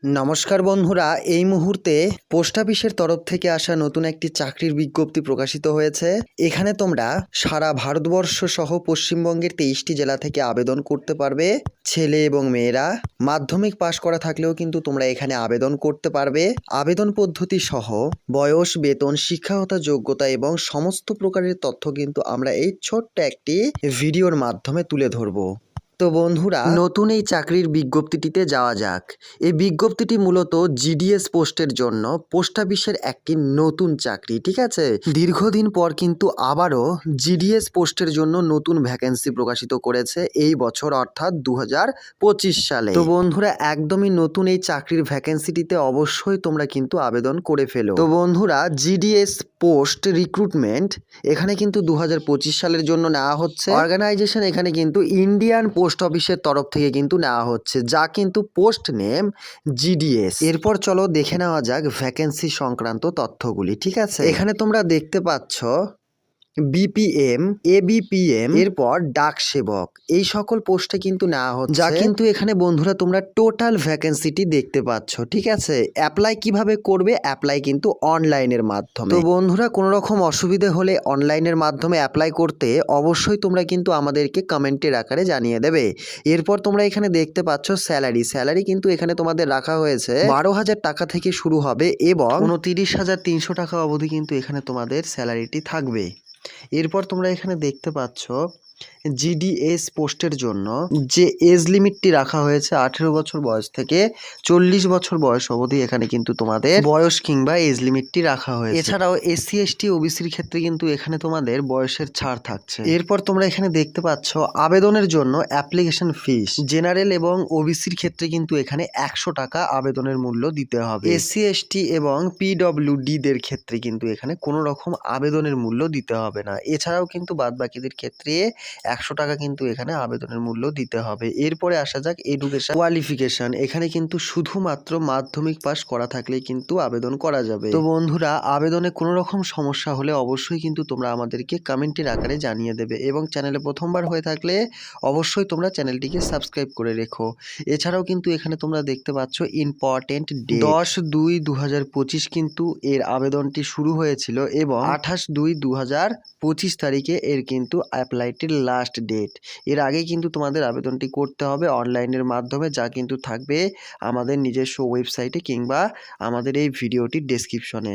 নমস্কার বন্ধুরা, এই মুহূর্তে পোস্ট অফিসের তরফ থেকে আসা নতুন একটি চাকরির বিজ্ঞপ্তি প্রকাশিত হয়েছে। এখানে তোমরা সারা ভারতবর্ষ সহ পশ্চিমবঙ্গের 23টি জেলা থেকে আবেদন করতে পারবে। ছেলে এবং মেয়েরা মাধ্যমিক পাশ করা থাকলেও কিন্তু তোমরা এখানে আবেদন করতে পারবে। আবেদন পদ্ধতি সহ বয়স, বেতন, শিক্ষাগত যোগ্যতা এবং সমস্ত প্রকারের তথ্য কিন্তু আমরা এই ছোট্ট একটি ভিডিওর মাধ্যমে তুলে ধরবো। তো বন্ধুরা, নতুন এই চাকরির বিজ্ঞপ্তিটিতে যাওয়া যাক। এই বিজ্ঞপ্তিটি মূলত জিডিএস পোস্টের জন্য পোস্ট অফিসের একটি নতুন চাকরি, ঠিক আছে। দীর্ঘদিন পর কিন্তু আবারও জিডিএস পোস্টের জন্য নতুন ভ্যাকেন্সি প্রকাশিত করেছে এই বছর, অর্থাৎ 2025 সালে। তো বন্ধুরা, একদমই নতুন এই চাকরির ভ্যাকেন্সিটিতে অবশ্যই তোমরা কিন্তু আবেদন করে ফেলো। তো বন্ধুরা, জিডিএস পোস্ট রিক্রুটমেন্ট এখানে কিন্তু 2025 সালের জন্য নেওয়া হচ্ছে। অর্গানাইজেশন এখানে কিন্তু ইন্ডিয়ান পোস্ট অফিসের তরফ থেকে কিন্তু নেওয়া হচ্ছে, যা কিন্তু পোস্ট নেম জিডিএস। এরপর চলো দেখে নেওয়া যাক ভ্যাকেন্সি সংক্রান্ত তথ্যগুলি, ঠিক আছে। এখানে তোমরা দেখতে পাচ্ছ বিপিএম, এবিপিএম, এরপর ডাক সেবক, এই সকল পোস্টে কিন্তু নেওয়া হচ্ছে, যা কিন্তু এখানে বন্ধুরা তোমরা টোটাল ভ্যাকেন্সিটি দেখতে পাচ্ছ, ঠিক আছে। অ্যাপ্লাই কিভাবে করবে? অ্যাপ্লাই কিন্তু অনলাইনের মাধ্যমে। তো বন্ধুরা, কোনো রকম অসুবিধে হলে অনলাইনের মাধ্যমে অ্যাপ্লাই করতে অবশ্যই তোমরা কিন্তু আমাদেরকে কমেন্টের আকারে জানিয়ে দেবে। এরপর তোমরা এখানে দেখতে পাচ্ছ স্যালারি কিন্তু এখানে তোমাদের রাখা হয়েছে 12,000 টাকা থেকে শুরু হবে এবং 29,300 টাকা অবধি কিন্তু এখানে তোমাদের স্যালারিটি থাকবে। এরপর তোমরা এখানে দেখতে পাচ্ছ জিডিএস পোস্টের জন্য যে এজ লিমিটটি রাখা হয়েছে 18 বছর বয়স থেকে 40 বছর বয়স অবধি এখানে কিন্তু তোমাদের বয়স কিংবা এজ লিমিটটি রাখা হয়েছে। এছাড়াও এসসি, এসটি, ওবিসির ক্ষেত্রে কিন্তু এখানে তোমাদের বয়সের ছাড় থাকছে। এরপর তোমরা এখানে দেখতে পাচ্ছ আবেদনের জন্য অ্যাপ্লিকেশন ফিস জেনারেল এবং ওবিসির ক্ষেত্রে কিন্তু এখানে 100 টাকা আবেদনের মূল্য দিতে হবে। এসসি, এসটি এবং পিডব্লিউডি দের ক্ষেত্রে কিন্তু এখানে কোনো রকম আবেদনের মূল্য দিতে হবে না। এছাড়াও কিন্তু বাদবাকিদের ক্ষেত্রে 100 টাকা কিন্তু এখানে আবেদনের মূল্য দিতে হবে। এরপরে আসা যাক এডুকেশন কোয়ালিফিকেশন। এখানে কিন্তু শুধুমাত্র মাধ্যমিক পাস করা থাকলেই কিন্তু আবেদন করা যাবে। তো বন্ধুরা, আবেদনে কোনো রকম সমস্যা হলে অবশ্যই কিন্তু তোমরা আমাদেরকে কমেন্টের আকারে জানিয়ে দেবে এবং চ্যানেলে প্রথমবার হয়ে থাকলে অবশ্যই তোমরা চ্যানেলটিকে সাবস্ক্রাইব করে রেখো। এছাড়াও কিন্তু এখানে তোমরা দেখতে পাচ্ছ ইম্পর্টেন্ট ডেট 10/2/2025 কিন্তু এর আবেদনটি শুরু হয়েছিল এবং 28/2/2025 তারিখে এর কিন্তু অ্যাপ্লাইটির লাস্ট ডেট। এর আগে কিন্তু তোমাদের আবেদনটি করতে হবে অনলাইনের মাধ্যমে, যা কিন্তু থাকবে আমাদের নিজস্ব ওয়েবসাইটে কিংবা আমাদের এই ভিডিওটির ডেসক্রিপশনে।